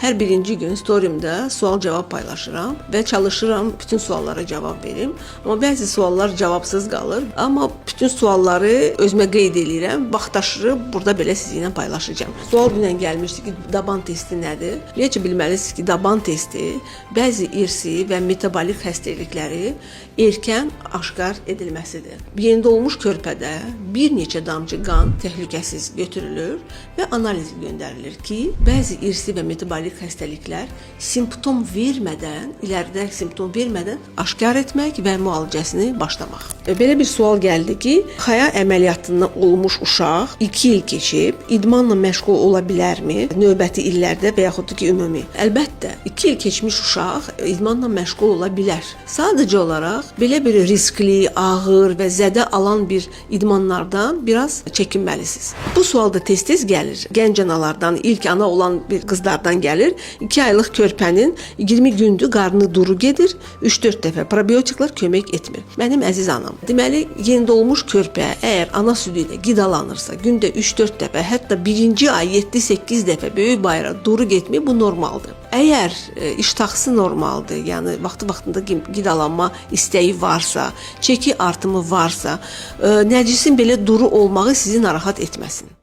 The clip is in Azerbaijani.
Hər birinci gün storyimdə sual-cavab paylaşıram və çalışıram bütün suallara cavab verim. Amma bəzi suallar cavabsız qalır. Amma bütün sualları özümə qeyd edirəm. Vaxtaşırı burada belə sizinlə paylaşacağam. Sual dünən gəlmişdi ki, daban testi nədir? Necə bilməlisiniz ki, daban testi bəzi irsi və metabolik xəstəlikləri erkən aşkar edilməsidir. Yerində olmuş körpədə bir neçə damcı qan təhlükəsiz götürülür və analiz göndərilir ki, bəzi irsi və metabolik xəstəliklər simptom vermədən, iləridə simptom vermədən aşkar etmək və müalicəsini başlamaq. Belə bir sual gəldi ki, xaya əməliyyatından olmuş uşaq 2 il keçib, idmanla məşğul ola bilərmi? Növbəti illərdə və yaxud da ki, ümumi. Əlbəttə, 2 il keçmiş uşaq idmanla məşğul ola bilər. Sadəcə olaraq belə bir riskli, ağır və zədə alan bir idmanlardan biraz çəkinməlisiniz. Bu sual da tez-tez gəlir. Gənc analardan, ilk ana olan bir qızlardan gəlir. 2 aylıq körpənin 20 gündür qarnı duru gedir, 3-4 dəfə probiotiklər kömək etmir. Mənim əziz anam, deməli, yerində olmuş körpə əgər ana südü ilə qidalanırsa, gündə 3-4 dəfə, hətta birinci ay 7-8 dəfə böyük bayra duru getmək bu normaldır. Əgər iştahsı normaldır, yəni vaxtı-vaxtında qidalanma istəyi varsa, çəki artımı varsa, nəcisin belə duru olmağı sizi narahat etməsin.